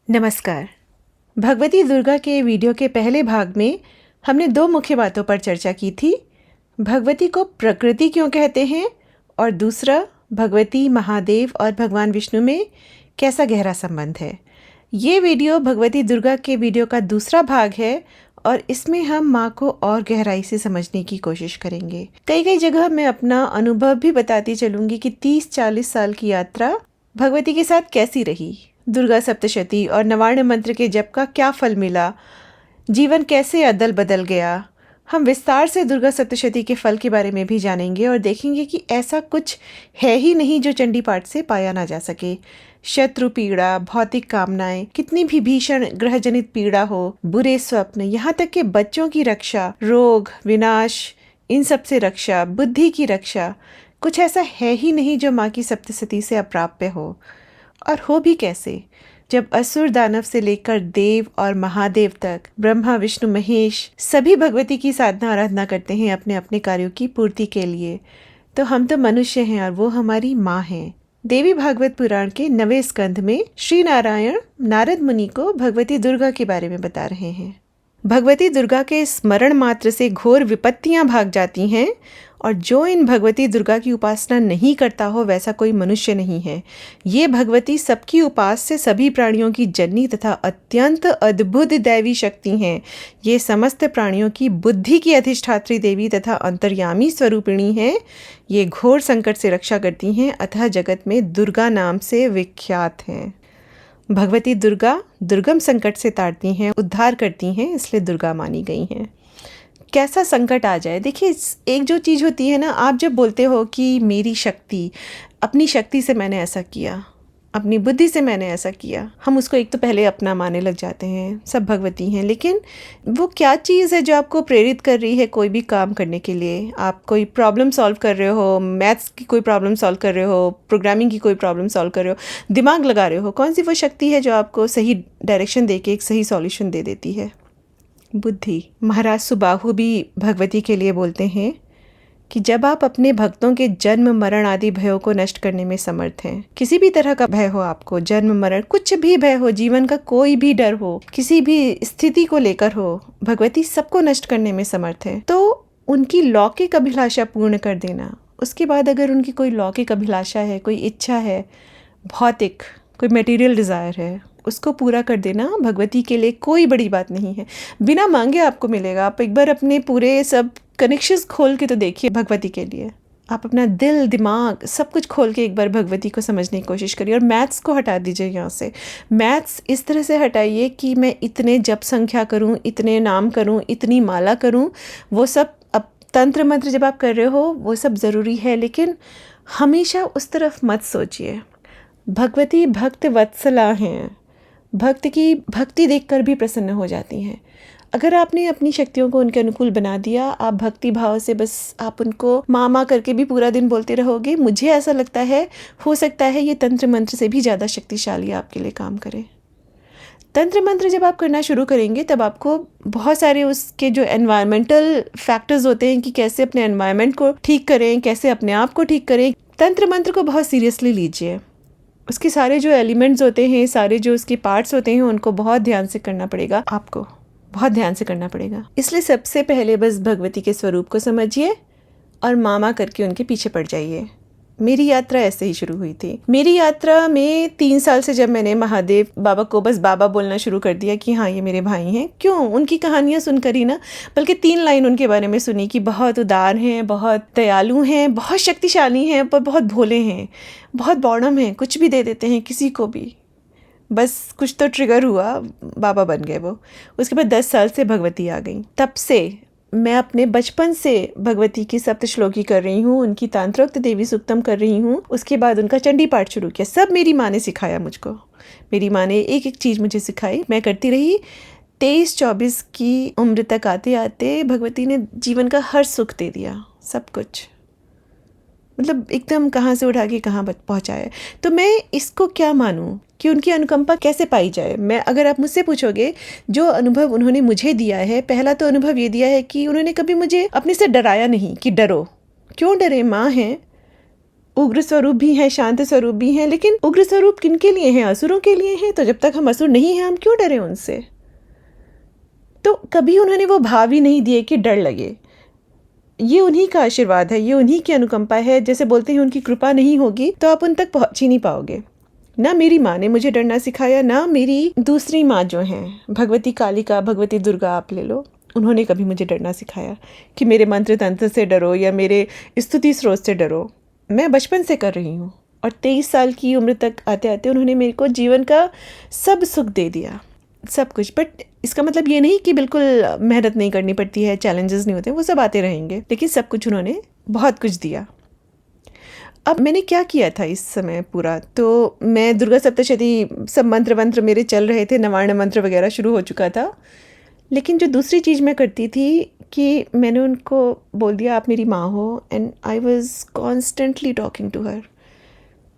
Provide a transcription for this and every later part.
नमस्कार। भगवती दुर्गा के वीडियो के पहले भाग में हमने दो मुख्य बातों पर चर्चा की थी। भगवती को प्रकृति क्यों कहते हैं और दूसरा भगवती, महादेव और भगवान विष्णु में कैसा गहरा संबंध है। ये वीडियो भगवती दुर्गा के वीडियो का दूसरा भाग है और इसमें हम माँ को और गहराई से समझने की कोशिश करेंगे। कई जगह मैं अपना अनुभव भी बताती चलूँगी कि 30-40 साल की यात्रा भगवती के साथ कैसी रही। दुर्गा सप्तशती और नवार्ण मंत्र के जप का क्या फल मिला, जीवन कैसे अदल बदल गया। हम विस्तार से दुर्गा सप्तशती के फल के बारे में भी जानेंगे और देखेंगे कि ऐसा कुछ है ही नहीं जो चंडी पाठ से पाया ना जा सके। शत्रु पीड़ा, भौतिक कामनाएं, कितनी भी भीषण ग्रहजनित पीड़ा हो, बुरे स्वप्न, यहाँ तक कि बच्चों की रक्षा, रोग, विनाश, इन सब से रक्षा, बुद्धि की रक्षा, कुछ ऐसा है ही नहीं जो माँ की सप्तशती से अप्राप्य हो। और हो भी कैसे, जब असुर दानव से लेकर देव और महादेव तक, ब्रह्मा विष्णु महेश सभी भगवती की साधना आराधना करते हैं अपने अपने कार्यों की पूर्ति के लिए। तो हम तो मनुष्य हैं और वो हमारी माँ हैं। देवी भागवत पुराण के 9वें स्कंध में श्री नारायण नारद मुनि को भगवती दुर्गा के बारे में बता रहे हैं। भगवती दुर्गा के स्मरण मात्र से घोर विपत्तियां भाग जाती हैं और जो इन भगवती दुर्गा की उपासना नहीं करता हो वैसा कोई मनुष्य नहीं है। ये भगवती सबकी उपास्य सभी प्राणियों की जननी तथा अत्यंत अद्भुत दैवी शक्ति हैं। ये समस्त प्राणियों की बुद्धि की अधिष्ठात्री देवी तथा अंतर्यामी स्वरूपिणी हैं। ये घोर संकट से रक्षा करती हैं, अतः जगत में दुर्गा नाम से विख्यात हैं। भगवती दुर्गा दुर्गम संकट से तारती हैं, उद्धार करती हैं, इसलिए दुर्गा मानी गई हैं। कैसा संकट आ जाए, देखिए एक जो चीज़ होती है ना, आप जब बोलते हो कि मेरी शक्ति, अपनी शक्ति से मैंने ऐसा किया, अपनी बुद्धि से मैंने ऐसा किया, हम उसको एक तो पहले अपना मानने लग जाते हैं, सब भगवती हैं। लेकिन वो क्या चीज़ है जो आपको प्रेरित कर रही है कोई भी काम करने के लिए। आप कोई प्रॉब्लम सॉल्व कर रहे हो, मैथ्स की कोई प्रॉब्लम सॉल्व कर रहे हो, प्रोग्रामिंग की कोई प्रॉब्लम सॉल्व कर रहे हो, दिमाग लगा रहे हो, कौन सी वो शक्ति है जो आपको सही डायरेक्शन दे के एक सही सॉल्यूशन दे देती है? बुद्धि। महाराज सुबाहु भी भगवती के लिए बोलते हैं कि जब आप अपने भक्तों के जन्म मरण आदि भयों को नष्ट करने में समर्थ हैं, किसी भी तरह का भय हो, आपको जन्म मरण कुछ भी भय हो, जीवन का कोई भी डर हो, किसी भी स्थिति को लेकर हो, भगवती सबको नष्ट करने में समर्थ है। तो उनकी लौकिक अभिलाषा पूर्ण कर देना, उसके बाद अगर उनकी कोई लौकिक अभिलाषा है, कोई इच्छा है, भौतिक कोई मटेरियल डिज़ायर है, उसको पूरा कर देना भगवती के लिए कोई बड़ी बात नहीं है। बिना मांगे आपको मिलेगा। आप एक बार अपने पूरे सब कनेक्शंस खोल के तो देखिए भगवती के लिए। आप अपना दिल, दिमाग सब कुछ खोल के एक बार भगवती को समझने की कोशिश करिए और मैथ्स को हटा दीजिए यहाँ से। मैथ्स इस तरह से हटाइए कि मैं इतने जप संख्या करूँ, इतने नाम करूँ, इतनी माला करूँ, वो सब अब तंत्र मंत्र जब आप कर रहे हो वो सब ज़रूरी है, लेकिन हमेशा उस तरफ मत सोचिए। भगवती भक्त वत्सला हैं, भक्त की भक्ति देखकर भी प्रसन्न हो जाती हैं। अगर आपने अपनी शक्तियों को उनके अनुकूल बना दिया, आप भक्ति भाव से बस आप उनको माँ माँ करके भी पूरा दिन बोलते रहोगे, मुझे ऐसा लगता है हो सकता है ये तंत्र मंत्र से भी ज़्यादा शक्तिशाली आपके लिए काम करे। तंत्र मंत्र जब आप करना शुरू करेंगे तब आपको बहुत सारे उसके जो एनवायरमेंटल फैक्टर्स होते हैं कि कैसे अपने एनवायरमेंट को ठीक करें, कैसे अपने आप को ठीक करें, तंत्र मंत्र को बहुत सीरियसली लीजिए। उसके सारे जो एलिमेंट्स होते हैं, सारे जो उसके पार्ट्स होते हैं, उनको बहुत ध्यान से करना पड़ेगा, आपको बहुत ध्यान से करना पड़ेगा। इसलिए सबसे पहले बस भगवती के स्वरूप को समझिए और मामा करके उनके पीछे पड़ जाइए। मेरी यात्रा ऐसे ही शुरू हुई थी। मेरी यात्रा में 3 साल से जब मैंने महादेव बाबा को बस बाबा बोलना शुरू कर दिया कि हाँ ये मेरे भाई हैं, क्यों उनकी कहानियाँ सुनकर ही ना, बल्कि 3 लाइन उनके बारे में सुनी कि बहुत उदार हैं, बहुत दयालु हैं, बहुत शक्तिशाली हैं, पर बहुत भोले हैं, बहुत बॉडम हैं, कुछ भी दे देते हैं किसी को भी। बस कुछ तो ट्रिगर हुआ, बाबा बन गए वो। उसके बाद 10 साल से भगवती आ गई। तब से मैं अपने बचपन से भगवती की सप्तश्लोकी कर रही हूँ, उनकी तांत्रोक्त देवी सूक्तम कर रही हूँ, उसके बाद उनका चंडी पाठ शुरू किया। सब मेरी माँ ने सिखाया मुझको। मेरी माँ ने एक एक चीज़ मुझे सिखाई, मैं करती रही। 23-24 की उम्र तक आते आते भगवती ने जीवन का हर सुख दे दिया, सब कुछ, मतलब एकदम कहाँ से उठा के कहाँ पहुँचाया। तो मैं इसको क्या मानूँ कि उनकी अनुकंपा कैसे पाई जाए। मैं अगर आप मुझसे पूछोगे जो अनुभव उन्होंने मुझे दिया है, पहला तो अनुभव ये दिया है कि उन्होंने कभी मुझे अपने से डराया नहीं कि डरो, क्यों डरे, माँ हैं, उग्र स्वरूप भी हैं, शांत स्वरूप भी हैं, लेकिन उग्र स्वरूप किनके लिए हैं? असुरों के लिए हैं। तो जब तक हम असुर नहीं हैं, हम क्यों डरें उनसे? तो कभी उन्होंने वो भाव ही नहीं दिए कि डर लगे। ये उन्हीं का आशीर्वाद है, ये उन्हीं की अनुकंपा है। जैसे बोलते हैं उनकी कृपा नहीं होगी तो आप उन तक पहुंच ही नहीं पाओगे। ना मेरी माँ ने मुझे डरना सिखाया, ना मेरी दूसरी माँ जो हैं, भगवती कालिका, भगवती दुर्गा आप ले लो, उन्होंने कभी मुझे डरना सिखाया कि मेरे मंत्र तंत्र से डरो या मेरे स्तुति स्रोत से डरो। मैं बचपन से कर रही हूँ और 23 साल की उम्र तक आते आते उन्होंने मेरे को जीवन का सब सुख दे दिया, सब कुछ। बट इसका मतलब ये नहीं कि बिल्कुल मेहनत नहीं करनी पड़ती है, चैलेंजेस नहीं होते, वो सब आते रहेंगे, लेकिन सब कुछ उन्होंने बहुत कुछ दिया। अब मैंने क्या किया था इस समय पूरा, तो मैं दुर्गा सप्तशती सब मंत्र मेरे चल रहे थे, नवार्ण मंत्र वगैरह शुरू हो चुका था। लेकिन जो दूसरी चीज़ मैं करती थी कि मैंने उनको बोल दिया आप मेरी माँ हो, and I was constantly talking to her.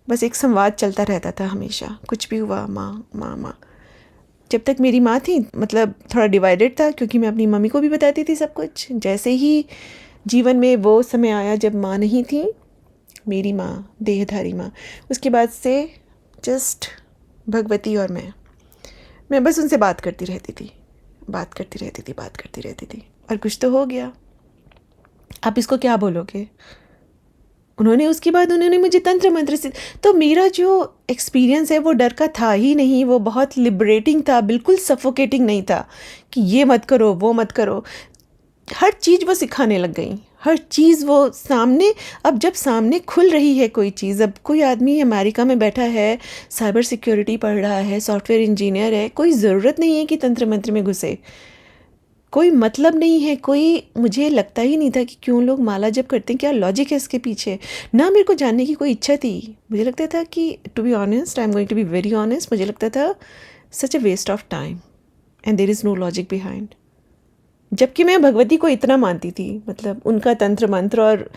बस एक संवाद चलता रहता था हमेशा, कुछ भी हुआ माँ माँ माँ। जब तक मेरी माँ थी, मतलब थोड़ा डिवाइडेड था क्योंकि मैं अपनी मम्मी को भी बताती थी सब कुछ। जैसे ही जीवन में वो समय आया जब माँ नहीं थी, मेरी माँ, देहधारी माँ, उसके बाद से जस्ट भगवती और मैं बस उनसे बात करती रहती थी, बात करती रहती थी। और कुछ तो हो गया, आप इसको क्या बोलोगे। उसके बाद उन्होंने मुझे तंत्र मंत्र से, तो मेरा जो एक्सपीरियंस है वो डर का था ही नहीं, वो बहुत लिबरेटिंग था, बिल्कुल सफोकेटिंग नहीं था कि ये मत करो वो मत करो। हर चीज़ वो सिखाने लग गई, हर चीज़ वो सामने। अब जब सामने खुल रही है कोई चीज़, अब कोई आदमी अमेरिका में बैठा है, साइबर सिक्योरिटी पढ़ रहा है, सॉफ्टवेयर इंजीनियर है, कोई ज़रूरत नहीं है कि तंत्र मंत्र में घुसे, कोई मतलब नहीं है, कोई, मुझे लगता ही नहीं था कि क्यों लोग माला जप करते हैं, क्या लॉजिक है इसके पीछे। ना मेरे को जानने की कोई इच्छा थी। मुझे लगता था कि to be honest, I am going to be very honest, मुझे लगता था such a waste of time and there is no logic behind. जबकि मैं भगवती को इतना मानती थी, मतलब उनका तंत्र मंत्र, और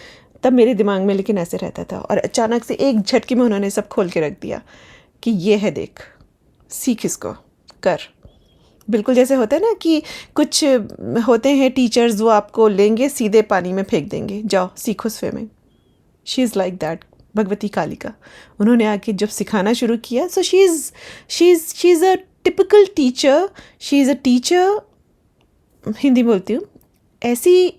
तब मेरे दिमाग में लेकिन ऐसे रहता था। और अचानक से एक झटके में उन्होंने सब खोल के रख दिया कि ये है, देख, सीख इसको, कर। बिल्कुल जैसे होता है ना कि कुछ होते हैं टीचर्स, वो आपको लेंगे सीधे पानी में फेंक देंगे, जाओ सीखो swimming. She is like that, Bhagwati Kalika. उन्होंने आके जब सिखाना शुरू किया, so she is a typical teacher, she is a teacher, Hindi बोलती हूँ, ऐसी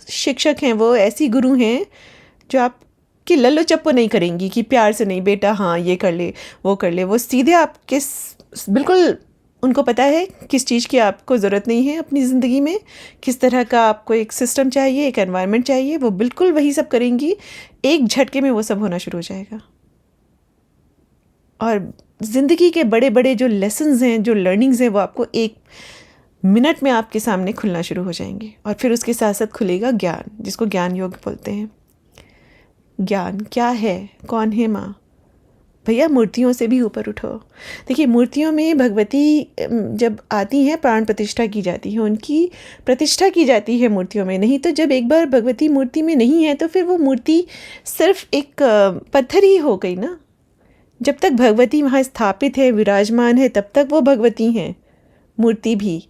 शिक्षक हैं वो, ऐसी गुरु हैं जो आपकी लल्लो चप्पो नहीं करेंगी कि प्यार से, नहीं बेटा हाँ ये कर ले वो कर ले। वो सीधे आपके बिल्कुल, उनको पता है किस चीज़ की आपको ज़रूरत नहीं है अपनी ज़िंदगी में, किस तरह का आपको एक सिस्टम चाहिए, एक एनवायरनमेंट चाहिए, वो बिल्कुल वही सब करेंगी। एक झटके में वो सब होना शुरू हो जाएगा। और ज़िंदगी के बड़े बड़े जो लेसन्स हैं, जो लर्निंग्स हैं, वो आपको एक मिनट में आपके सामने खुलना शुरू हो जाएंगे। और फिर उसके साथ साथ खुलेगा ज्ञान, जिसको ज्ञान योग बोलते हैं। ज्ञान क्या है, कौन है माँ? भैया मूर्तियों से भी ऊपर उठो। देखिए, मूर्तियों में भगवती जब आती हैं, प्राण प्रतिष्ठा की जाती है, उनकी प्रतिष्ठा की जाती है मूर्तियों में। नहीं तो जब एक बार भगवती मूर्ति में नहीं है तो फिर वो मूर्ति सिर्फ एक पत्थर ही हो गई ना। जब तक भगवती वहाँ स्थापित है, विराजमान है, तब तक वो भगवती हैं, मूर्ति भी।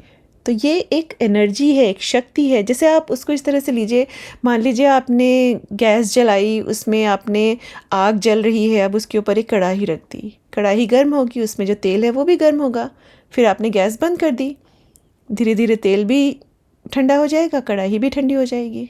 तो ये एक एनर्जी है, एक शक्ति है। जैसे आप उसको इस तरह से लीजिए, मान लीजिए आपने गैस जलाई, उसमें आपने आग जल रही है, अब उसके ऊपर एक कढ़ाई रख दी, कढ़ाई गर्म होगी, उसमें जो तेल है वो भी गर्म होगा। फिर आपने गैस बंद कर दी, धीरे धीरे तेल भी ठंडा हो जाएगा, कढ़ाई भी ठंडी हो जाएगी।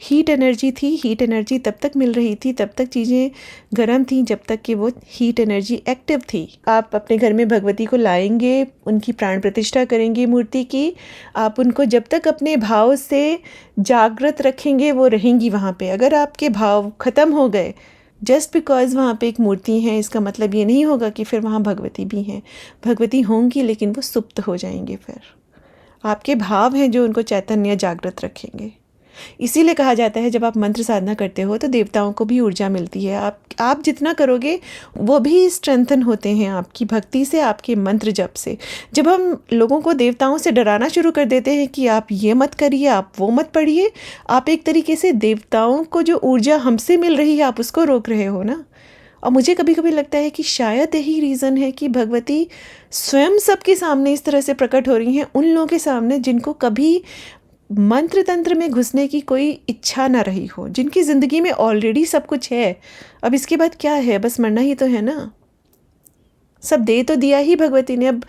हीट एनर्जी थी, हीट एनर्जी तब तक मिल रही थी, तब तक चीज़ें गर्म थी, जब तक कि वो हीट एनर्जी एक्टिव थी। आप अपने घर में भगवती को लाएंगे, उनकी प्राण प्रतिष्ठा करेंगे मूर्ति की, आप उनको जब तक अपने भाव से जागृत रखेंगे वो रहेंगी वहाँ पे। अगर आपके भाव ख़त्म हो गए जस्ट बिकॉज वहाँ पे एक मूर्ति है, इसका मतलब ये नहीं होगा कि फिर वहाँ भगवती भी हैं। भगवती होंगी लेकिन वो सुप्त हो जाएंगे। फिर आपके भाव हैं जो उनको चैतन्य जागृत रखेंगे। इसीलिए कहा जाता है जब आप मंत्र साधना करते हो तो देवताओं को भी ऊर्जा मिलती है। आप जितना करोगे वो भी स्ट्रेंथन होते हैं आपकी भक्ति से, आपके मंत्र जप से। जब हम लोगों को देवताओं से डराना शुरू कर देते हैं कि आप ये मत करिए, आप वो मत पढ़िए, आप एक तरीके से देवताओं को जो ऊर्जा हमसे मिल रही है आप उसको रोक रहे हो ना। और मुझे कभी कभी लगता है कि शायद यही रीज़न है कि भगवती स्वयं सबके सामने इस तरह से प्रकट हो रही हैं, उन लोगों के सामने जिनको कभी मंत्र तंत्र में घुसने की कोई इच्छा ना रही हो, जिनकी ज़िंदगी में ऑलरेडी सब कुछ है, अब इसके बाद क्या है, बस मरना ही तो है ना। सब दे तो दिया ही भगवती ने, अब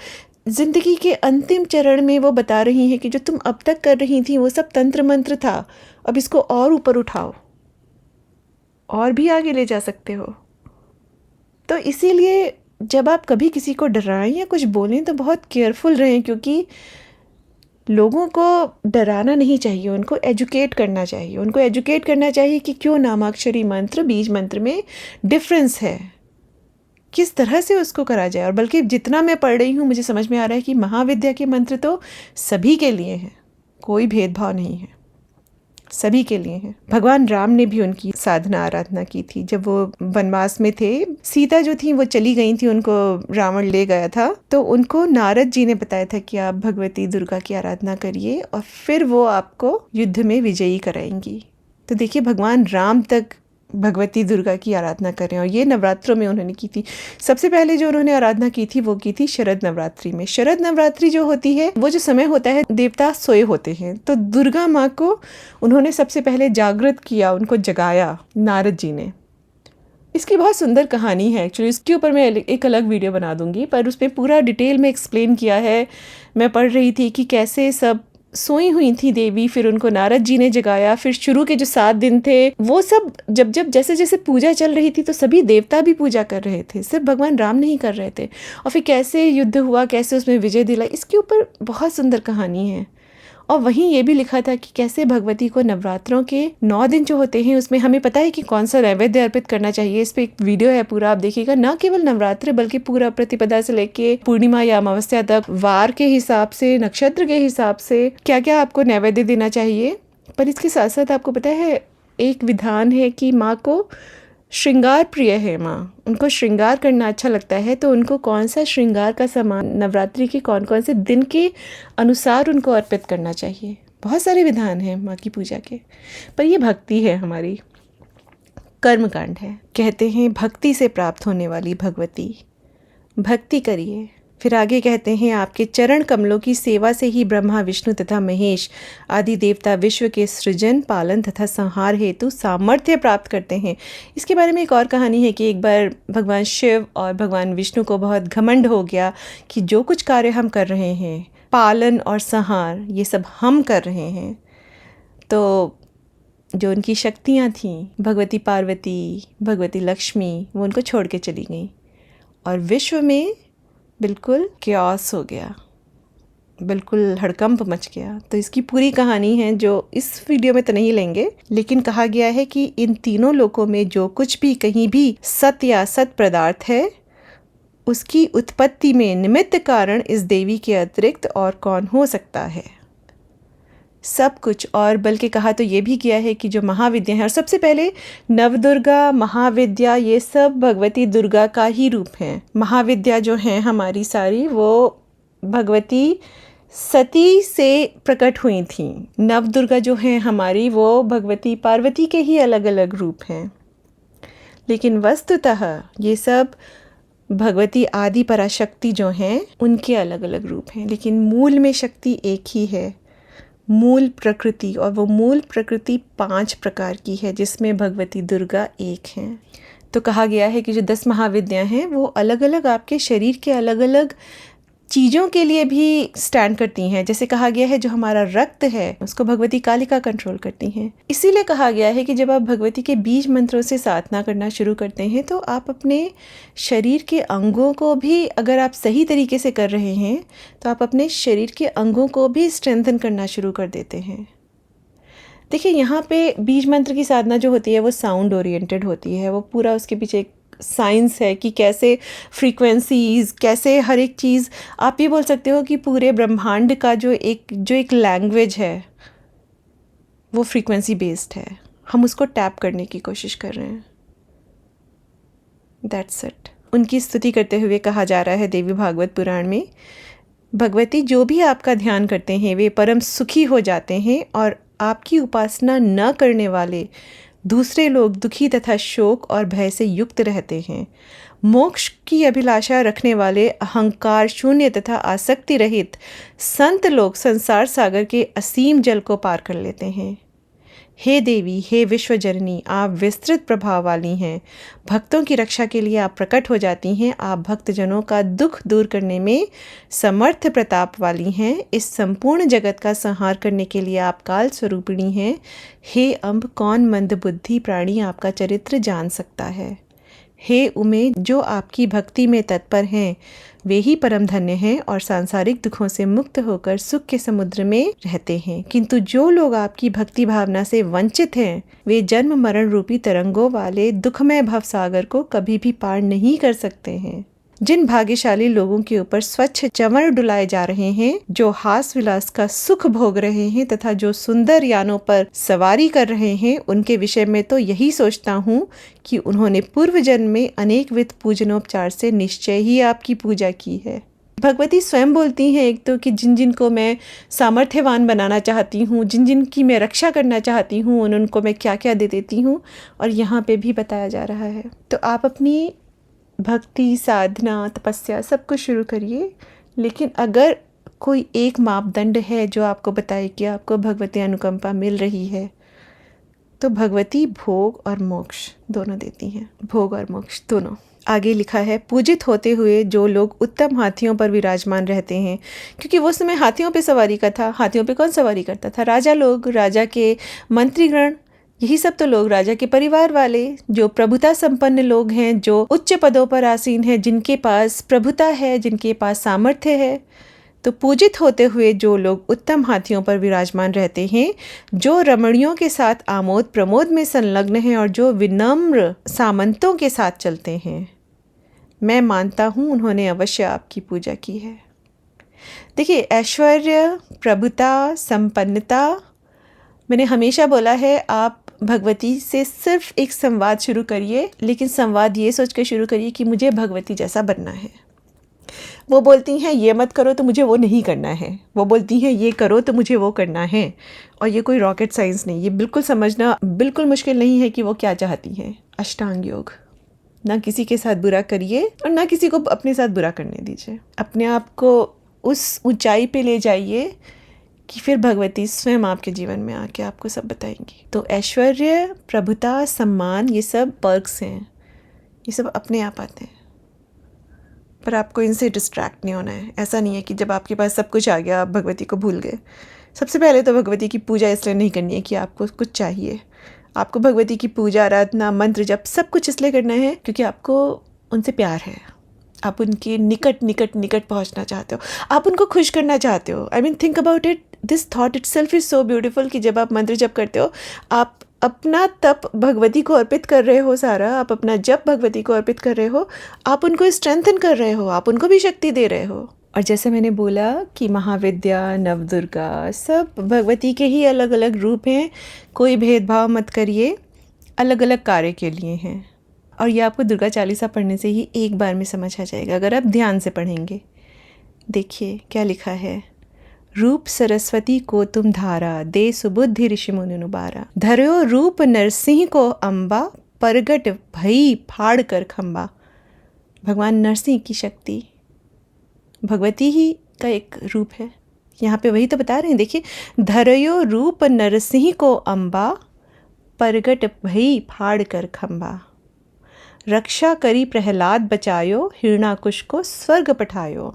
ज़िंदगी के अंतिम चरण में वो बता रही हैं कि जो तुम अब तक कर रही थी वो सब तंत्र मंत्र था, अब इसको और ऊपर उठाओ, और भी आगे ले जा सकते हो। तो इसीलिए जब आप कभी किसी को डराएं या कुछ बोलें तो बहुत केयरफुल रहें, क्योंकि लोगों को डराना नहीं चाहिए, उनको एजुकेट करना चाहिए। उनको एजुकेट करना चाहिए कि क्यों नामाक्षरी मंत्र बीज मंत्र में डिफरेंस है, किस तरह से उसको करा जाए। और बल्कि जितना मैं पढ़ रही हूँ मुझे समझ में आ रहा है कि महाविद्या के मंत्र तो सभी के लिए हैं, कोई भेदभाव नहीं है, सभी के लिए हैं। भगवान राम ने भी उनकी साधना आराधना की थी। जब वो वनवास में थे, सीता जो थी वो चली गई थी, उनको रावण ले गया था, तो उनको नारद जी ने बताया था कि आप भगवती दुर्गा की आराधना करिए और फिर वो आपको युद्ध में विजयी कराएंगी। तो देखिए, भगवान राम तक भगवती दुर्गा की आराधना करें, और ये नवरात्रों में उन्होंने की थी। सबसे पहले जो उन्होंने आराधना की थी वो की थी शरद नवरात्रि में। शरद नवरात्रि जो होती है वो जो समय होता है देवता सोए होते हैं, तो दुर्गा माँ को उन्होंने सबसे पहले जागृत किया, उनको जगाया नारद जी ने। इसकी बहुत सुंदर कहानी है एक्चुअली, इसके ऊपर मैं एक अलग वीडियो बना दूंगी, पर उसमें पूरा डिटेल में एक्सप्लेन किया है। मैं पढ़ रही थी कि कैसे सब सोई हुई थी देवी, फिर उनको नारद जी ने जगाया, फिर शुरू के जो 7 दिन थे वो सब जब जैसे जैसे पूजा चल रही थी तो सभी देवता भी पूजा कर रहे थे, सिर्फ भगवान राम नहीं कर रहे थे। और फिर कैसे युद्ध हुआ, कैसे उसमें विजय दिलाई, इसके ऊपर बहुत सुंदर कहानी है। और वहीं ये भी लिखा था कि कैसे भगवती को नवरात्रों के 9 दिन जो होते हैं उसमें हमें पता है कि कौन सा नैवेद्य अर्पित करना चाहिए। इस पर एक वीडियो है पूरा, आप देखिएगा। न केवल नवरात्र बल्कि पूरा प्रतिपदा से लेके पूर्णिमा या अमावस्या तक वार के हिसाब से, नक्षत्र के हिसाब से क्या क्या आपको नैवेद्य देना चाहिए। पर इसके साथ साथ आपको पता है एक विधान है कि माँ को श्रृंगार प्रिय है, माँ उनको श्रृंगार करना अच्छा लगता है, तो उनको कौन सा श्रृंगार का सामान नवरात्रि के कौन कौन से दिन के अनुसार उनको अर्पित करना चाहिए। बहुत सारे विधान हैं माँ की पूजा के, पर ये भक्ति है, हमारी कर्मकांड है। कहते हैं भक्ति से प्राप्त होने वाली भगवती, भक्ति करिए। फिर आगे कहते हैं आपके चरण कमलों की सेवा से ही ब्रह्मा विष्णु तथा महेश आदि देवता विश्व के सृजन पालन तथा संहार हेतु सामर्थ्य प्राप्त करते हैं। इसके बारे में एक और कहानी है कि एक बार भगवान शिव और भगवान विष्णु को बहुत घमंड हो गया कि जो कुछ कार्य हम कर रहे हैं, पालन और संहार, ये सब हम कर रहे हैं। तो जो उनकी शक्तियाँ थीं, भगवती पार्वती, भगवती लक्ष्मी, वो उनको छोड़ के चली गईं और विश्व में बिल्कुल क्यास हो गया, बिल्कुल हड़कंप मच गया। तो इसकी पूरी कहानी है जो इस वीडियो में तो नहीं लेंगे, लेकिन कहा गया है कि इन तीनों लोकों में जो कुछ भी कहीं भी सत्य या सत पदार्थ है, उसकी उत्पत्ति में निमित्त कारण इस देवी के अतिरिक्त और कौन हो सकता है। सब कुछ। और बल्कि कहा तो ये भी किया है कि जो महाविद्या है, और सबसे पहले नवदुर्गा, महाविद्या, ये सब भगवती दुर्गा का ही रूप है। महाविद्या जो हैं हमारी सारी, वो भगवती सती से प्रकट हुई थी। नवदुर्गा जो हैं हमारी, वो भगवती पार्वती के ही अलग अलग रूप हैं। लेकिन वस्तुतः ये सब भगवती आदि पराशक्ति जो हैं उनके अलग अलग रूप हैं, लेकिन मूल में शक्ति एक ही है, मूल प्रकृति। और वो मूल प्रकृति 5 प्रकार की है, जिसमें भगवती दुर्गा एक हैं। तो कहा गया है कि जो 10 महाविद्या हैं वो अलग अलग आपके शरीर के अलग अलग चीज़ों के लिए भी स्टैंड करती हैं। जैसे कहा गया है जो हमारा रक्त है उसको भगवती कालिका कंट्रोल करती हैं। इसीलिए कहा गया है कि जब आप भगवती के बीज मंत्रों से साधना करना शुरू करते हैं तो आप अपने शरीर के अंगों को भी, अगर आप सही तरीके से कर रहे हैं तो आप अपने शरीर के अंगों को भी स्ट्रेंथन करना शुरू कर देते हैं। देखिए, यहाँ पे बीज मंत्र की साधना जो होती है वो साउंड ओरिएंटेड होती है। वो पूरा उसके पीछे एक साइंस है कि कैसे फ्रीक्वेंसीज, कैसे हर एक चीज़, आप ये बोल सकते हो कि पूरे ब्रह्मांड का जो एक लैंग्वेज है वो फ्रीक्वेंसी बेस्ड है। हम उसको टैप करने की कोशिश कर रहे हैं। That's it. उनकी स्तुति करते हुए कहा जा रहा है देवी भागवत पुराण में, भगवती जो भी आपका ध्यान करते हैं वे परम सुखी हो जाते हैं, और आपकी उपासना न करने वाले दूसरे लोग दुखी तथा शोक और भय से युक्त रहते हैं। मोक्ष की अभिलाषा रखने वाले अहंकार शून्य तथा आसक्ति रहित संत लोग संसार सागर के असीम जल को पार कर लेते हैं। हे देवी, हे विश्वजननी, आप विस्तृत प्रभाव वाली हैं। भक्तों की रक्षा के लिए आप प्रकट हो जाती हैं। आप भक्तजनों का दुख दूर करने में समर्थ प्रताप वाली हैं। इस संपूर्ण जगत का संहार करने के लिए आप काल स्वरूपिणी हैं। हे अम्ब, कौन मंदबुद्धि प्राणी आपका चरित्र जान सकता है। हे उमे, जो आपकी भक्ति में तत्पर हैं वे ही परम धन्य हैं और सांसारिक दुखों से मुक्त होकर सुख के समुद्र में रहते हैं। किंतु जो लोग आपकी भक्ति भावना से वंचित हैं वे जन्म मरण रूपी तरंगों वाले दुखमय भवसागर को कभी भी पार नहीं कर सकते हैं। जिन भाग्यशाली लोगों के ऊपर स्वच्छ चंवर डुलाए जा रहे हैं, जो हास विलास का सुख भोग रहे हैं तथा जो सुंदर यानों पर सवारी कर रहे हैं, उनके विषय में तो यही सोचता हूँ कि उन्होंने पूर्व जन्म में अनेक विध पूजनोपचार से निश्चय ही आपकी पूजा की है। भगवती स्वयं बोलती हैं एक तो कि जिन जिन को मैं सामर्थ्यवान बनाना चाहती हूँ, जिन जिन की मैं रक्षा करना चाहती हूँ, उनको मैं क्या क्या दे देती हूँ। और यहाँ पे भी बताया जा रहा है। तो आप अपनी भक्ति, साधना, तपस्या सब कुछ शुरू करिए, लेकिन अगर कोई एक मापदंड है जो आपको बताए कि आपको भगवती अनुकंपा मिल रही है, तो भगवती भोग और मोक्ष दोनों देती हैं। भोग और मोक्ष दोनों। आगे लिखा है, पूजित होते हुए जो लोग उत्तम हाथियों पर विराजमान रहते हैं, क्योंकि वो समय हाथियों पे सवारी का था। हाथियों पे कौन सवारी करता था? राजा लोग, राजा के मंत्रीगण, यही सब तो लोग, राजा के परिवार वाले, जो प्रभुता संपन्न लोग हैं, जो उच्च पदों पर आसीन हैं, जिनके पास प्रभुता है, जिनके पास सामर्थ्य है। तो पूजित होते हुए जो लोग उत्तम हाथियों पर विराजमान रहते हैं, जो रमणियों के साथ आमोद प्रमोद में संलग्न हैं और जो विनम्र सामंतों के साथ चलते हैं, मैं मानता हूँ उन्होंने अवश्य आपकी पूजा की है। देखिए, ऐश्वर्य, प्रभुता, संपन्नता, मैंने हमेशा बोला है आप भगवती से सिर्फ एक संवाद शुरू करिए, लेकिन संवाद ये सोच कर शुरू करिए कि मुझे भगवती जैसा बनना है। वो बोलती हैं ये मत करो तो मुझे वो नहीं करना है, वो बोलती हैं ये करो तो मुझे वो करना है। और ये कोई रॉकेट साइंस नहीं, ये बिल्कुल समझना बिल्कुल मुश्किल नहीं है कि वो क्या चाहती हैं। अष्टांग योग, ना किसी के साथ बुरा करिए और ना किसी को अपने साथ बुरा करने दीजिए। अपने आप को उस ऊंचाई पे ले जाइए कि फिर भगवती स्वयं आपके जीवन में आके आपको सब बताएंगी। तो ऐश्वर्य, प्रभुता, सम्मान, ये सब पर्क्स हैं, ये सब अपने आप आते हैं, पर आपको इनसे डिस्ट्रैक्ट नहीं होना है। ऐसा नहीं है कि जब आपके पास सब कुछ आ गया आप भगवती को भूल गए। सबसे पहले तो भगवती की पूजा इसलिए नहीं करनी है कि आपको कुछ चाहिए। आपको भगवती की पूजा, आराधना, मंत्र जप सब कुछ इसलिए करना है क्योंकि आपको उनसे प्यार है। आप उनके निकट निकट निकट पहुंचना चाहते हो, आप उनको खुश करना चाहते हो। I mean think about it, this thought itself is so beautiful कि जब आप मंत्र जप करते हो, आप अपना तप भगवती को अर्पित कर रहे हो सारा, आप अपना जप भगवती को अर्पित कर रहे हो, आप उनको स्ट्रेंथन कर रहे हो, आप उनको भी शक्ति दे रहे हो। और जैसे मैंने बोला कि महाविद्या, नवदुर्गा सब भगवती के ही अलग अलग रूप हैं। कोई भेदभाव मत करिए, अलग अलग कार्य के लिए हैं। और ये आपको दुर्गा चालीसा पढ़ने से ही एक बार में समझ आ जाएगा अगर आप ध्यान से पढ़ेंगे। देखिए क्या लिखा है, रूप सरस्वती को तुम धारा, दे सुबुद्धि ऋषि मुनि नुबारा। धर्यो रूप नरसिंह को अम्बा, परगट भई फाड़ कर खम्बा। भगवान नरसिंह की शक्ति भगवती ही का एक रूप है। यहाँ पे वही तो बता रहे हैं। देखिए, धर्यो रूप नरसिंह को अम्बा, परगट भई फाड़ कर खम्बा। रक्षा करी प्रहलाद बचायो, हिरणाकुश को स्वर्ग पठायो।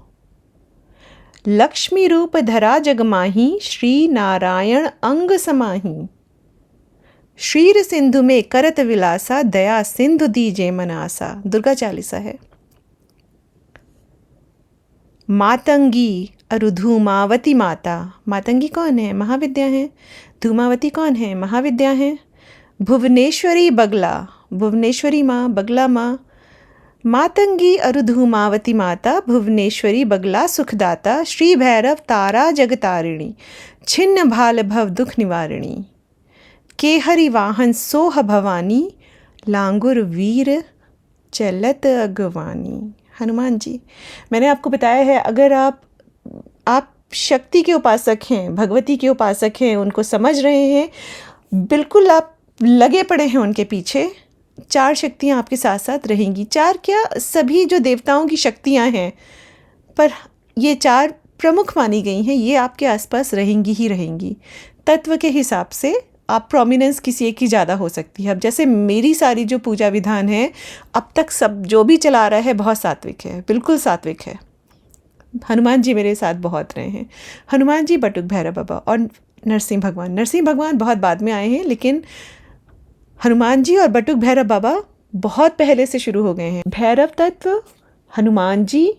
लक्ष्मी रूप धरा जगमाही, श्री नारायण अंग समाही। श्रीर सिंधु में करत विलासा, दया सिंधु दीजे मनासा। दुर्गा चालीसा है। मातंगी अरु धूमावती माता। मातंगी कौन है? महाविद्या है। धूमावती कौन है? महाविद्या है। भुवनेश्वरी बगला, भुवनेश्वरी माँ, बगला माँ। मातंगी अरु धूमावती माता, भुवनेश्वरी बगला सुखदाता। श्री भैरव तारा जगतारिणी, छिन्न भाल भव दुख निवारिणी। केहरि वाहन सोह भवानी, लांगुर वीर चलत अगवानी। हनुमान जी। मैंने आपको बताया है, अगर आप शक्ति के उपासक हैं, भगवती के उपासक हैं, उनको समझ रहे हैं, बिल्कुल आप लगे पड़े हैं उनके पीछे, 4 शक्तियाँ आपके साथ साथ रहेंगी। 4 क्या, सभी जो देवताओं की शक्तियाँ हैं, पर ये 4 प्रमुख मानी गई हैं, ये आपके आसपास रहेंगी ही रहेंगी। तत्व के हिसाब से आप प्रोमिनेंस किसी एक की ज़्यादा हो सकती है। अब जैसे मेरी सारी जो पूजा विधान है अब तक सब जो भी चला रहा है बहुत सात्विक है, बिल्कुल सात्विक है। हनुमान जी मेरे साथ बहुत रहे हैं, हनुमान जी, बटुक भैरव बाबा और नरसिंह भगवान। नरसिंह भगवान बहुत बाद में आए हैं, लेकिन हनुमान जी और बटुक भैरव बाबा बहुत पहले से शुरू हो गए हैं। भैरव तत्व, हनुमान जी,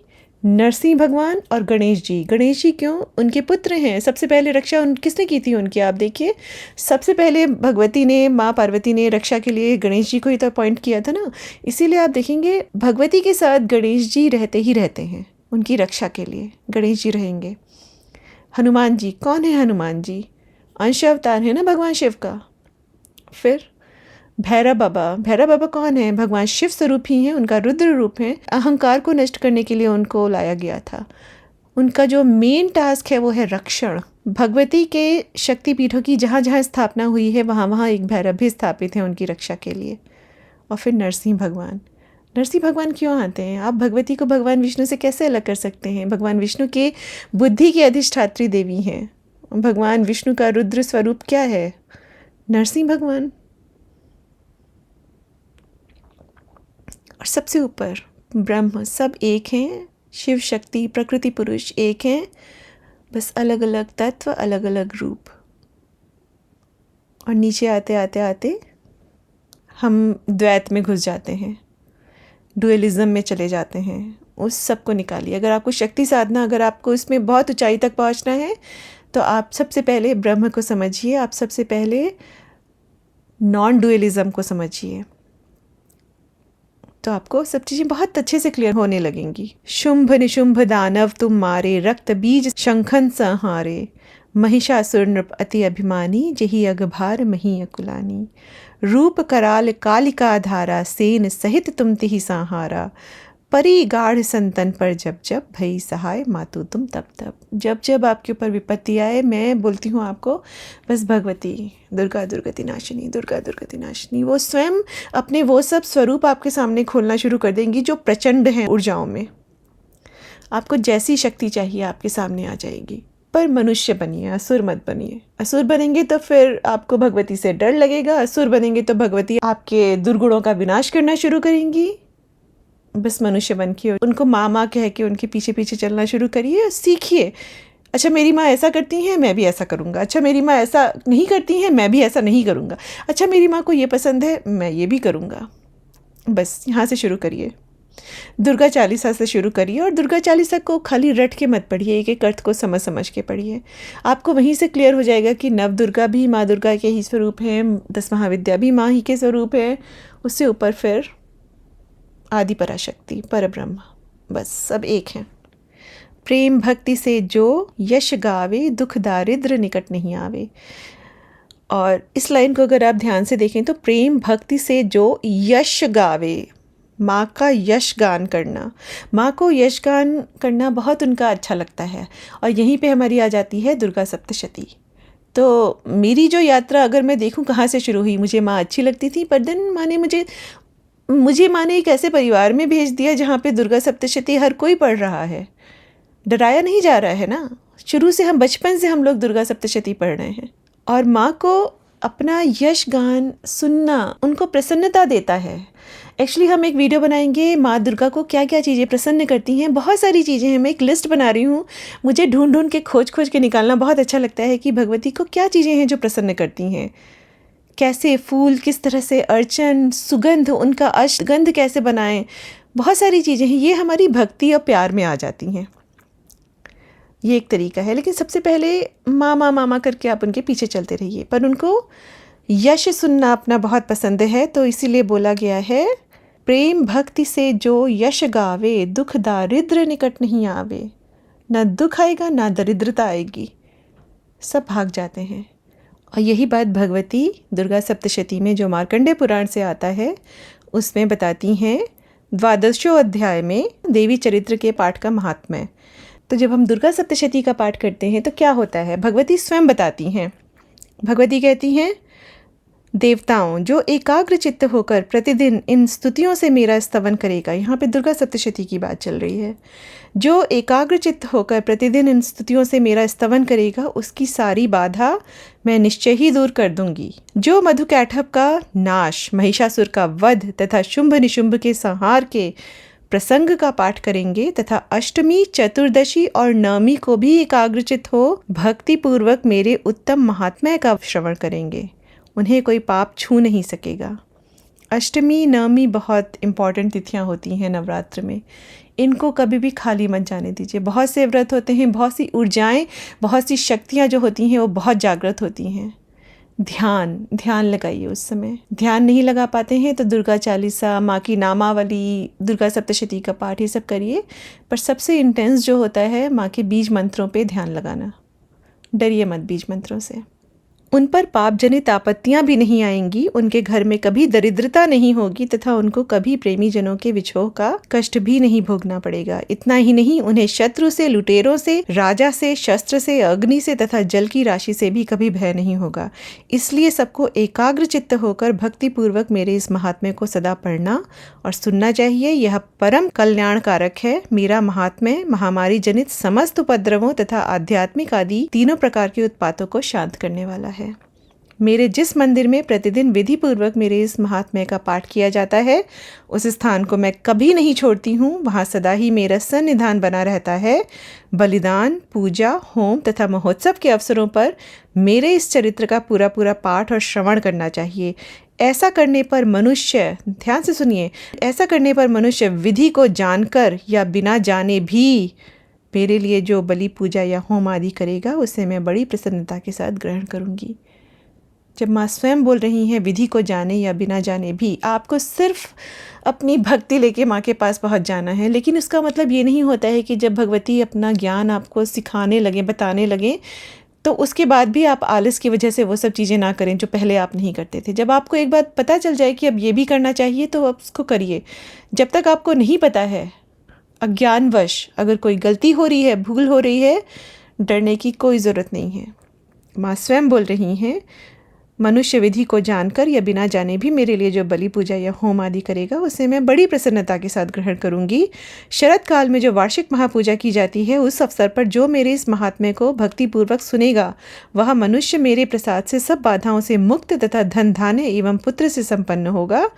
नरसिंह भगवान और गणेश जी। गणेश जी क्यों? उनके पुत्र हैं। सबसे पहले रक्षा किसने की थी उनकी? आप देखिए, सबसे पहले भगवती ने, माँ पार्वती ने रक्षा के लिए गणेश जी को ही तो अपॉइंट किया था ना। इसीलिए आप देखेंगे भगवती के साथ गणेश जी रहते ही रहते हैं, उनकी रक्षा के लिए गणेश जी रहेंगे। हनुमान जी, कौन है हनुमान जी? अंश अवतार है ना भगवान शिव का। फिर भैरव बाबा कौन है? भगवान शिव स्वरूप ही हैं, उनका रुद्र रूप है। अहंकार को नष्ट करने के लिए उनको लाया गया था। उनका जो मेन टास्क है वो है रक्षण। भगवती के शक्तिपीठों की जहाँ जहाँ स्थापना हुई है वहाँ वहाँ एक भैरव भी स्थापित है उनकी रक्षा के लिए। और फिर नरसिंह भगवान क्यों आते हैं? आप भगवती को भगवान विष्णु से कैसे अलग कर सकते हैं? भगवान विष्णु के बुद्धि की अधिष्ठात्री देवी हैं। भगवान विष्णु का रुद्र स्वरूप क्या है? नरसिंह भगवान। और सबसे ऊपर ब्रह्म, सब एक हैं। शिव शक्ति, प्रकृति पुरुष एक हैं, बस अलग अलग तत्व, अलग अलग रूप। और नीचे आते आते आते हम द्वैत में घुस जाते हैं, डुअलिज्म में चले जाते हैं। उस सब को निकालिए। अगर आपको शक्ति साधना, अगर आपको इसमें बहुत ऊंचाई तक पहुंचना है तो आप सबसे पहले ब्रह्म को समझिए, आप सबसे पहले नॉन डुअलिज्म को समझिए, तो आपको सब चीज़ें बहुत अच्छे से क्लियर होने लगेंगी। शुंभ निशुंभ दानव तुम मारे, रक्त बीज शंखन संहारे, महिषासुर नृप अति अभिमानी, जही अगभार मही अकुलानी, रूप कराल कालिका धारा, सेन सहित तुम तिहि संहारा, परी गाढ़ संतन पर जब जब, भई सहाय मातु तुम तब तब। जब जब आपके ऊपर विपत्ति आए, मैं बोलती हूँ आपको बस भगवती दुर्गा दुर्गति नाशिनी, दुर्गा दुर्गति नाशिनी। वो स्वयं अपने वो सब स्वरूप आपके सामने खोलना शुरू कर देंगी जो प्रचंड हैं ऊर्जाओं में। आपको जैसी शक्ति चाहिए आपके सामने आ जाएगी। पर मनुष्य बनिए, असुर मत बनिए। असुर बनेंगे तो फिर आपको भगवती से डर लगेगा, असुर बनेंगे तो भगवती आपके दुर्गुणों का विनाश करना शुरू करेंगी। बस मनुष्य बन के उनको माँ कह के उनके पीछे पीछे चलना शुरू करिए, सीखिए। अच्छा मेरी माँ ऐसा करती हैं, मैं भी ऐसा करूँगा। अच्छा मेरी माँ ऐसा नहीं करती हैं, मैं भी ऐसा नहीं करूँगा। अच्छा मेरी माँ को ये पसंद है, मैं ये भी करूँगा। बस यहाँ से शुरू करिए, दुर्गा चालीसा से शुरू करिए। और दुर्गा चालीसा को खाली रट के मत पढ़िए, एक एक अर्थ को समझ समझ के पढ़िए। आपको वहीं से क्लियर हो जाएगा कि नव दुर्गा भी माँ दुर्गा के ही स्वरूप हैं, 10 महाविद्या भी माँ ही के स्वरूप है। उससे ऊपर फिर आदि पराशक्ति, परब्रह्म, बस सब एक हैं। प्रेम भक्ति से जो यश गावे, दुख दारिद्र निकट नहीं आवे। और इस लाइन को अगर आप ध्यान से देखें तो प्रेम भक्ति से जो यश गावे, माँ का यश गान करना, माँ को यश गान करना बहुत उनका अच्छा लगता है। और यहीं पे हमारी आ जाती है दुर्गा सप्तशती। तो मेरी जो यात्रा अगर मैं देखूं कहाँ से शुरू हुई, मुझे माँ अच्छी लगती थी, पर दिन माँ ने मुझे एक ऐसे परिवार में भेज दिया जहाँ पे दुर्गा सप्तशती हर कोई पढ़ रहा है। डराया नहीं जा रहा है ना, शुरू से बचपन से हम लोग दुर्गा सप्तशती पढ़ रहे हैं। और माँ को अपना यश गान सुनना उनको प्रसन्नता देता है। एक्चुअली हम एक वीडियो बनाएंगे माँ दुर्गा को क्या क्या चीज़ें प्रसन्न करती हैं, बहुत सारी चीज़ें हैं। मैं एक लिस्ट बना रही हूँ, मुझे ढूंढ ढूंढ के खोज के निकालना बहुत अच्छा लगता है कि भगवती को क्या चीज़ें हैं जो प्रसन्न करती हैं। कैसे फूल, किस तरह से अर्चन, सुगंध, उनका अष्टगंध कैसे बनाएं, बहुत सारी चीज़ें हैं। ये हमारी भक्ति और प्यार में आ जाती हैं। ये एक तरीका है। लेकिन सबसे पहले मामा करके आप उनके पीछे चलते रहिए। पर उनको यश सुनना अपना बहुत पसंद है, तो इसीलिए बोला गया है प्रेम भक्ति से जो यश गावे, दुख दारिद्र निकट नहीं आवे। ना दुख आएगा ना दरिद्रता आएगी, सब भाग जाते हैं। और यही बात भगवती दुर्गा सप्तशती में जो मार्कंडेय पुराण से आता है उसमें बताती हैं 12वें अध्याय में देवी चरित्र के पाठ का महात्म्य। तो जब हम दुर्गा सप्तशती का पाठ करते हैं तो क्या होता है, भगवती स्वयं बताती हैं। भगवती कहती हैं देवताओं जो एकाग्र चित्त होकर प्रतिदिन इन स्तुतियों से मेरा स्तवन करेगा, यहाँ पे दुर्गा सप्तशती की बात चल रही है, जो एकाग्र चित्त होकर प्रतिदिन इन स्तुतियों से मेरा स्तवन करेगा उसकी सारी बाधा मैं निश्चय ही दूर कर दूंगी। जो मधुकैटभ का नाश, महिषासुर का वध तथा शुंभ निशुंभ के संहार के प्रसंग का पाठ करेंगे तथा अष्टमी, चतुर्दशी और नवमी को भी एकाग्रचित हो भक्ति पूर्वक मेरे उत्तम महात्म्य का श्रवण करेंगे, उन्हें कोई पाप छू नहीं सकेगा। अष्टमी, नवमी बहुत इम्पॉर्टेंट तिथियां होती हैं नवरात्र में, इनको कभी भी खाली मत जाने दीजिए। बहुत से व्रत होते हैं, बहुत सी ऊर्जाएं, बहुत सी शक्तियां जो होती हैं वो बहुत जागृत होती हैं। ध्यान लगाइए उस समय। ध्यान नहीं लगा पाते हैं तो दुर्गा चालीसा, माँ की नामावली, दुर्गा सप्तशती का पाठ, ये सब करिए। पर सबसे इंटेंस जो होता है माँ के बीज मंत्रों पे ध्यान लगाना। डरिए मत बीज मंत्रों से, उन पर पाप जनित आपत्तियां भी नहीं आएंगी, उनके घर में कभी दरिद्रता नहीं होगी तथा उनको कभी प्रेमी जनों के विछोह का कष्ट भी नहीं भोगना पड़ेगा। इतना ही नहीं, उन्हें शत्रु से, लुटेरों से, राजा से, शस्त्र से, अग्नि से तथा जल की राशि से भी कभी भय नहीं होगा। इसलिए सबको एकाग्र चित्त होकर भक्ति पूर्वक मेरे इस महात्म्य को सदा पढ़ना और सुनना चाहिए। यह परम कल्याणकारक है। मेरा महात्म्य महामारी जनित समस्त उपद्रवों तथा आध्यात्मिक आदि तीनों प्रकार के उत्पातों को शांत करने वाला है। मेरे जिस मंदिर में प्रतिदिन विधि पूर्वक मेरे इस महात्म्य का पाठ किया जाता है, उस स्थान को मैं कभी नहीं छोड़ती हूँ। वहाँ सदा ही मेरा सन्निधान बना रहता है। बलिदान, पूजा, होम तथा महोत्सव के अवसरों पर मेरे इस चरित्र का पूरा पूरा पाठ और श्रवण करना चाहिए। ऐसा करने पर मनुष्य, ध्यान से सुनिए, ऐसा करने पर मनुष्य विधि को जानकर या बिना जाने भी मेरे लिए जो बलि, पूजा या होम आदि करेगा उसे मैं बड़ी प्रसन्नता के साथ ग्रहण करूँगी। जब माँ स्वयं बोल रही हैं विधि को जाने या बिना जाने भी, आपको सिर्फ अपनी भक्ति लेके माँ के पास पहुँच जाना है। लेकिन उसका मतलब ये नहीं होता है कि जब भगवती अपना ज्ञान आपको सिखाने लगे, बताने लगे, तो उसके बाद भी आप आलस की वजह से वो सब चीज़ें ना करें जो पहले आप नहीं करते थे। जब आपको एक बात पता चल जाए कि अब ये भी करना चाहिए तो आप उसको करिए। जब तक आपको नहीं पता है, अज्ञानवश अगर कोई गलती हो रही है, भूल हो रही है, डरने की कोई ज़रूरत नहीं है। माँ स्वयं बोल रही हैं, मनुष्य विधि को जानकर या बिना जाने भी मेरे लिए जो बलि, पूजा या होम आदि करेगा उसे मैं बड़ी प्रसन्नता के साथ ग्रहण करूंगी। शरद काल में जो वार्षिक महापूजा की जाती है, उस अवसर पर जो मेरे इस महात्म्य को भक्तिपूर्वक सुनेगा, वह मनुष्य मेरे प्रसाद से सब बाधाओं से मुक्त तथा धन, धान्य एवं पुत्र से संपन्न होगा।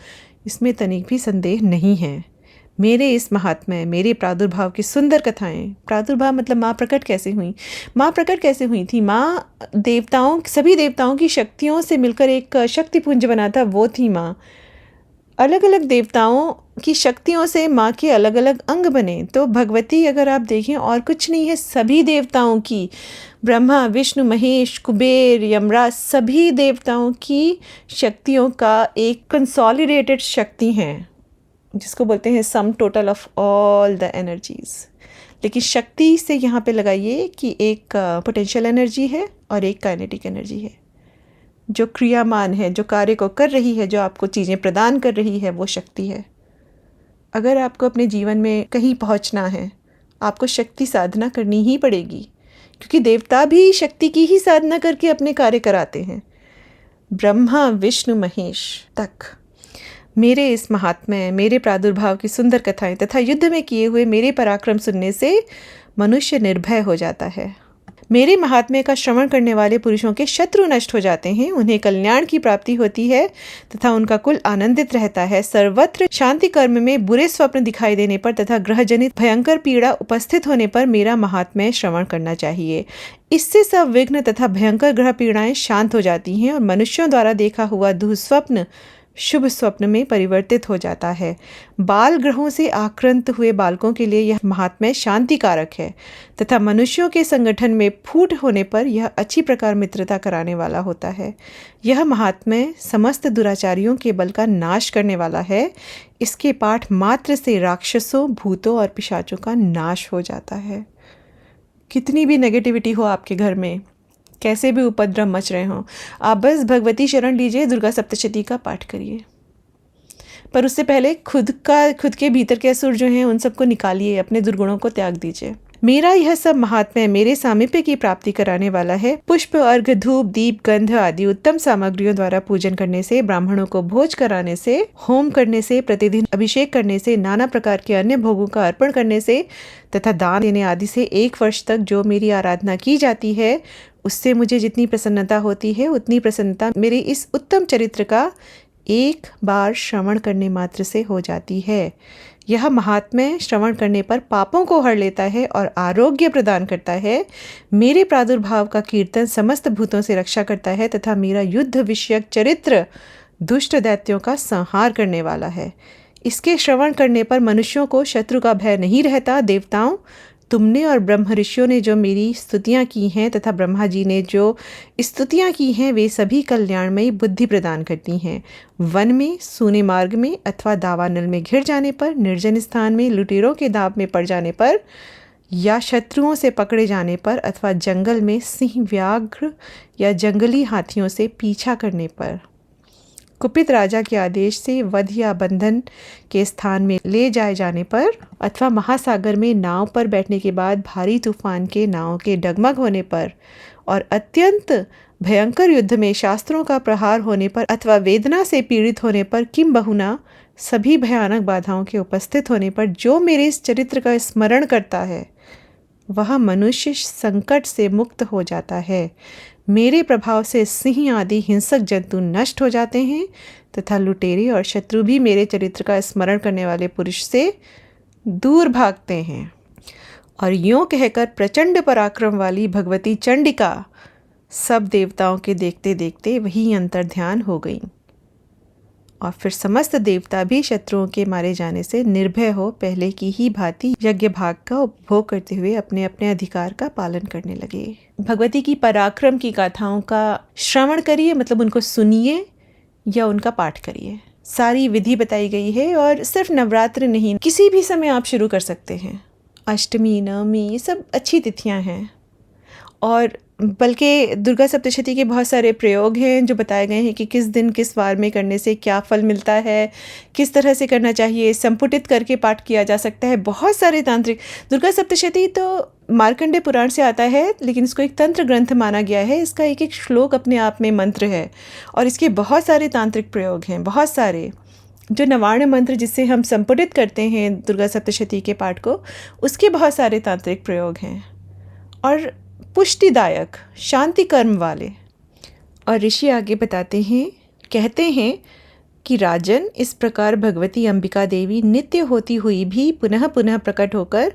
इसमें तनिक भी संदेह नहीं है। मेरे इस महात्म्य, मेरे प्रादुर्भाव की सुंदर कथाएं, प्रादुर्भाव मतलब माँ प्रकट कैसे हुई, माँ प्रकट कैसे हुई थी, माँ देवताओं, सभी देवताओं की शक्तियों से मिलकर एक शक्तिपुंज बना था, वो थी माँ। अलग अलग देवताओं की शक्तियों से माँ के अलग अलग अंग बने। तो भगवती अगर आप देखें और कुछ नहीं है, सभी देवताओं की, ब्रह्मा, विष्णु, महेश, कुबेर, यमराज, सभी देवताओं की शक्तियों का एक कंसोलिडेटेड शक्ति हैं, जिसको बोलते हैं sum total of all the energies. लेकिन शक्ति से यहाँ पे लगाइए कि एक पोटेंशियल एनर्जी है और एक काइनेटिक एनर्जी है, जो क्रियामान है, जो कार्य को कर रही है, जो आपको चीज़ें प्रदान कर रही है, वो शक्ति है। अगर आपको अपने जीवन में कहीं पहुँचना है, आपको शक्ति साधना करनी ही पड़ेगी, क्योंकि देवता भी शक्ति की ही साधना करके अपने कार्य कराते हैं। ब्रह्मा, विष्णु, महेश तक मेरे इस महात्म्य, मेरे प्रादुर्भाव की सुंदर कथाएं तथा युद्ध में किए हुए मेरे पराक्रम सुनने से मनुष्य निर्भय हो जाता है। मेरे महात्म्य का श्रवण करने वाले पुरुषों के शत्रु नष्ट हो जाते हैं, उन्हें कल्याण की प्राप्ति होती है तथा उनका कुल आनंदित रहता है। सर्वत्र शांति कर्म में बुरे स्वप्न दिखाई देने पर तथा ग्रहजनित भयंकर पीड़ा उपस्थित होने पर मेरा महात्म्य श्रवण करना चाहिए। इससे सब विघ्न तथा भयंकर ग्रह पीड़ाएं शांत हो जाती हैं और मनुष्यों द्वारा देखा हुआ दुःस्वप्न शुभ स्वप्न में परिवर्तित हो जाता है। बाल ग्रहों से आक्रांत हुए बालकों के लिए यह महात्म्य शांतिकारक है तथा मनुष्यों के संगठन में फूट होने पर यह अच्छी प्रकार मित्रता कराने वाला होता है। यह महात्म्य समस्त दुराचारियों के बल का नाश करने वाला है। इसके पाठ मात्र से राक्षसों, भूतों और पिशाचों का नाश हो जाता है। कितनी भी नेगेटिविटी हो आपके घर में, कैसे भी उपद्रव मच रहे हों, आप बस भगवती शरण लीजिए, दुर्गा सप्तशती का पाठ करिए। पर उससे पहले खुद के भीतर के असुर जो हैं उन सबको निकालिए, अपने दुर्गुणों को त्याग दीजिए। मेरा यह सब महात्म्य मेरे सामीप्य की प्राप्ति कराने वाला है। पुष्प, अर्घ, धूप, दीप, गंध आदि उत्तम सामग्रियों द्वारा पूजन करने से, ब्राह्मणों को भोज कराने से, होम करने से, प्रतिदिन अभिषेक करने से, नाना प्रकार के अन्य भोगों का अर्पण करने से तथा दान देने आदि से 1 वर्ष तक जो मेरी आराधना की जाती है, उससे मुझे जितनी प्रसन्नता होती है उतनी प्रसन्नता मेरे इस उत्तम चरित्र का एक बार श्रवण करने मात्र से हो जाती है। यह महात्म्य श्रवण करने पर पापों को हर लेता है और आरोग्य प्रदान करता है। मेरे प्रादुर्भाव का कीर्तन समस्त भूतों से रक्षा करता है तथा मेरा युद्ध विषयक चरित्र दुष्ट दैत्यों का संहार करने वाला है। इसके श्रवण करने पर मनुष्यों को शत्रु का भय नहीं रहता। देवताओं, तुमने और ब्रह्म ऋषियों ने जो मेरी स्तुतियाँ की हैं तथा ब्रह्मा जी ने जो स्तुतियाँ की हैं, वे सभी कल्याणमयी बुद्धि प्रदान करती हैं। वन में, सूने मार्ग में अथवा दावानल में घिर जाने पर, निर्जन स्थान में लुटेरों के दाव में पड़ जाने पर, या शत्रुओं से पकड़े जाने पर, अथवा जंगल में सिंह, व्याघ्र या जंगली हाथियों से पीछा करने पर, कुपित राजा के आदेश से वध या बंधन के स्थान में ले जाए जाने पर, अथवा महासागर में नाव पर बैठने के बाद भारी तूफान के नाव के डगमग होने पर, और अत्यंत भयंकर युद्ध में शास्त्रों का प्रहार होने पर, अथवा वेदना से पीड़ित होने पर, किम बहुना सभी भयानक बाधाओं के उपस्थित होने पर जो मेरे इस चरित्र का स्मरण करता है, वह मनुष्य संकट से मुक्त हो जाता है। मेरे प्रभाव से सिंह आदि हिंसक जंतु नष्ट हो जाते हैं तथा लुटेरे और शत्रु भी मेरे चरित्र का स्मरण करने वाले पुरुष से दूर भागते हैं। और यूँ कहकर प्रचंड पराक्रम वाली भगवती चंडिका सब देवताओं के देखते देखते वही अंतर्ध्यान हो गई। और फिर समस्त देवता भी शत्रुओं के मारे जाने से निर्भय हो पहले की ही भांति यज्ञ भाग का उपभोग करते हुए अपने अपने अधिकार का पालन करने लगे। भगवती की पराक्रम की गाथाओं का श्रवण करिए, मतलब उनको सुनिए या उनका पाठ करिए। सारी विधि बताई गई है और सिर्फ नवरात्र नहीं, किसी भी समय आप शुरू कर सकते हैं। अष्टमी, नवमी, ये सब अच्छी तिथियां हैं। और बल्कि दुर्गा सप्तशती के बहुत सारे प्रयोग हैं जो बताए गए हैं कि किस दिन किस वार में करने से क्या फल मिलता है, किस तरह से करना चाहिए, संपुटित करके पाठ किया जा सकता है। बहुत सारे तांत्रिक, दुर्गा सप्तशती तो मार्कंडेय पुराण से आता है, लेकिन इसको एक तंत्र ग्रंथ माना गया है। इसका एक एक श्लोक अपने आप में मंत्र है और इसके बहुत सारे तांत्रिक प्रयोग हैं। बहुत सारे जो नवार्ण मंत्र जिससे हम संपुटित करते हैं दुर्गा सप्तशती के पाठ को, उसके बहुत सारे तांत्रिक प्रयोग हैं और पुष्टिदायक, शांति कर्म वाले। और ऋषि आगे बताते हैं, कहते हैं कि राजन, इस प्रकार भगवती अंबिका देवी नित्य होती हुई भी पुनः पुनः प्रकट होकर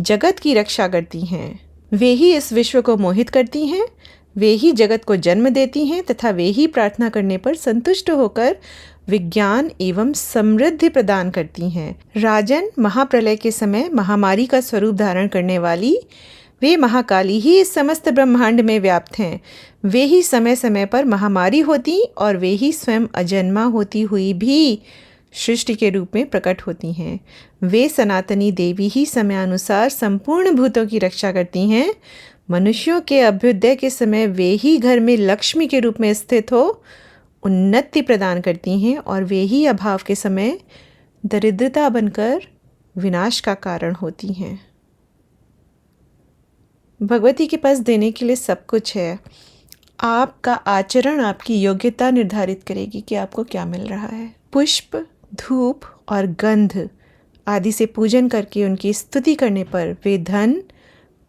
जगत की रक्षा करती हैं। वे ही इस विश्व को मोहित करती हैं, वे ही जगत को जन्म देती हैं तथा वे ही प्रार्थना करने पर संतुष्ट होकर विज्ञान एवं समृद्धि प्रदान करती हैं। राजन, महाप्रलय के समय महामारी का स्वरूप धारण करने वाली वे महाकाली ही इस समस्त ब्रह्मांड में व्याप्त हैं। वे ही समय समय पर महामारी होती और वे ही स्वयं अजन्मा होती हुई भी सृष्टि के रूप में प्रकट होती हैं। वे सनातनी देवी ही समयानुसार संपूर्ण भूतों की रक्षा करती हैं। मनुष्यों के अभ्युदय के समय वे ही घर में लक्ष्मी के रूप में स्थित हो उन्नति प्रदान करती हैं और वे ही अभाव के समय दरिद्रता बनकर विनाश का कारण होती हैं। भगवती के पास देने के लिए सब कुछ है। आपका आचरण आपकी योग्यता निर्धारित करेगी कि आपको क्या मिल रहा है। पुष्प, धूप और गंध आदि से पूजन करके उनकी स्तुति करने पर वे धन,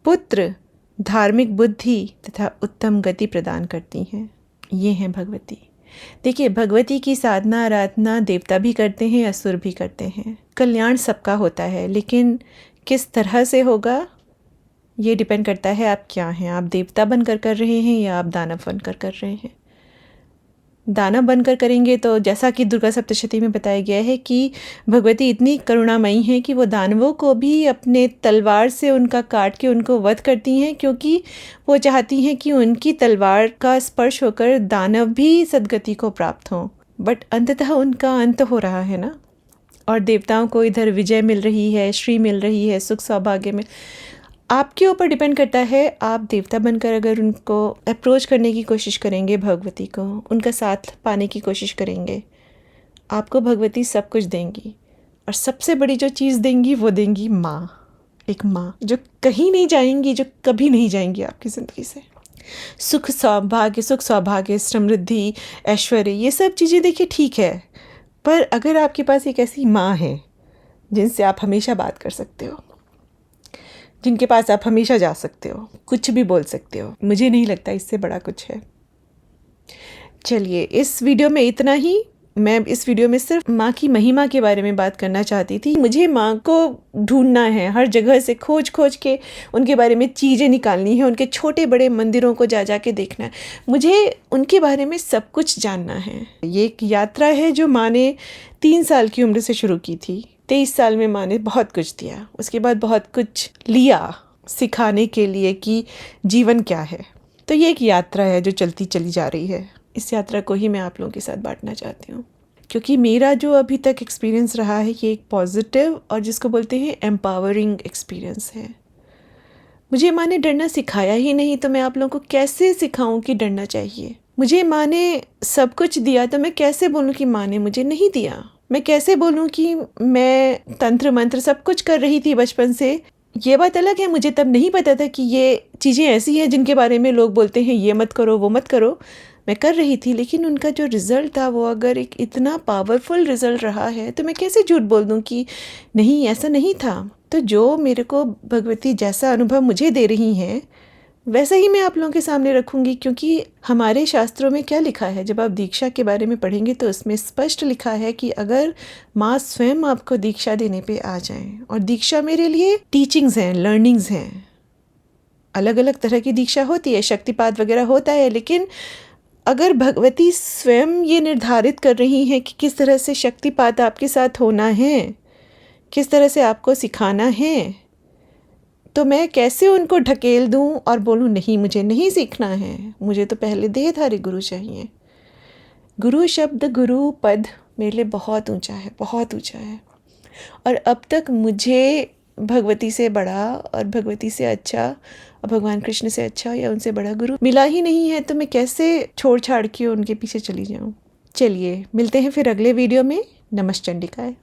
पुत्र, धार्मिक बुद्धि तथा उत्तम गति प्रदान करती हैं। ये हैं भगवती। देखिए, भगवती की साधना आराधना देवता भी करते हैं, असुर भी करते हैं। कल्याण सबका होता है, लेकिन किस तरह से होगा ये डिपेंड करता है आप क्या हैं। आप देवता बनकर कर रहे हैं या आप दानव बनकर कर रहे हैं। दानव बनकर करेंगे तो जैसा कि दुर्गा सप्तशती में बताया गया है कि भगवती इतनी करुणामयी हैं कि वो दानवों को भी अपने तलवार से उनका काट के उनको वध करती हैं, क्योंकि वो चाहती हैं कि उनकी तलवार का स्पर्श होकर दानव भी सद्गति को प्राप्त हों। बट अंततः उनका अंत हो रहा है ना, और देवताओं को इधर विजय मिल रही है, श्री मिल रही है, सुख सौभाग्य में। आपके ऊपर डिपेंड करता है। आप देवता बनकर अगर उनको अप्रोच करने की कोशिश करेंगे, भगवती को उनका साथ पाने की कोशिश करेंगे, आपको भगवती सब कुछ देंगी। और सबसे बड़ी जो चीज़ देंगी वो देंगी माँ। एक माँ जो कहीं नहीं जाएंगी, जो कभी नहीं जाएंगी आपकी ज़िंदगी से। सुख सौभाग्य, समृद्धि, ऐश्वर्य, ये सब चीज़ें देखिए ठीक है, पर अगर आपके पास एक ऐसी माँ है जिनसे आप हमेशा बात कर सकते हो, जिनके पास आप हमेशा जा सकते हो, कुछ भी बोल सकते हो, मुझे नहीं लगता इससे बड़ा कुछ है। चलिए, इस वीडियो में इतना ही। मैं इस वीडियो में सिर्फ माँ की महिमा के बारे में बात करना चाहती थी। मुझे माँ को ढूंढना है, हर जगह से खोज खोज के उनके बारे में चीज़ें निकालनी है, उनके छोटे बड़े मंदिरों को जा जा के देखना है, मुझे उनके बारे में सब कुछ जानना है। ये एक यात्रा है जो माँ ने 3 साल की उम्र से शुरू की थी। 23 साल में माँ ने बहुत कुछ दिया, उसके बाद बहुत कुछ लिया सिखाने के लिए कि जीवन क्या है। तो ये एक यात्रा है जो चलती चली जा रही है। इस यात्रा को ही मैं आप लोगों के साथ बांटना चाहती हूँ, क्योंकि मेरा जो अभी तक एक्सपीरियंस रहा है ये एक पॉजिटिव और जिसको बोलते हैं एम्पावरिंग एक्सपीरियंस है। मुझे माँ ने डरना सिखाया ही नहीं, तो मैं आप लोगों को कैसे सिखाऊं कि डरना चाहिए। मुझे माँ ने सब कुछ दिया, तो मैं कैसे बोलूँ कि माँ ने मुझे नहीं दिया। मैं कैसे बोलूँ कि मैं तंत्र मंत्र सब कुछ कर रही थी बचपन से। ये बात अलग है, मुझे तब नहीं पता था कि ये चीज़ें ऐसी हैं जिनके बारे में लोग बोलते हैं ये मत करो वो मत करो। मैं कर रही थी, लेकिन उनका जो रिज़ल्ट था वो अगर एक इतना पावरफुल रिज़ल्ट रहा है तो मैं कैसे झूठ बोल दूं कि नहीं ऐसा नहीं था। तो जो मेरे को भगवती जैसा अनुभव मुझे दे रही हैं वैसा ही मैं आप लोगों के सामने रखूंगी, क्योंकि हमारे शास्त्रों में क्या लिखा है, जब आप दीक्षा के बारे में पढ़ेंगे तो उसमें स्पष्ट लिखा है कि अगर माँ स्वयं आपको दीक्षा देने पे आ जाएं, और दीक्षा मेरे लिए टीचिंग्स हैं, लर्निंग्स हैं। अलग अलग तरह की दीक्षा होती है, शक्तिपात वगैरह होता है, लेकिन अगर भगवती स्वयं ये निर्धारित कर रही हैं कि किस तरह से शक्तिपात आपके साथ होना है, किस तरह से आपको सिखाना है, तो मैं कैसे उनको ढकेल दूं और बोलूं नहीं मुझे नहीं सीखना है, मुझे तो पहले देहधारी गुरु चाहिए। गुरु शब्द, गुरु पद मेरे लिए बहुत ऊंचा है, बहुत ऊंचा है। और अब तक मुझे भगवती से बड़ा और भगवती से अच्छा और भगवान कृष्ण से अच्छा या उनसे बड़ा गुरु मिला ही नहीं है, तो मैं कैसे छोड़ छाड़ के उनके पीछे चली जाऊं। चलिए मिलते हैं फिर अगले वीडियो में। नमश्चंडिकाय।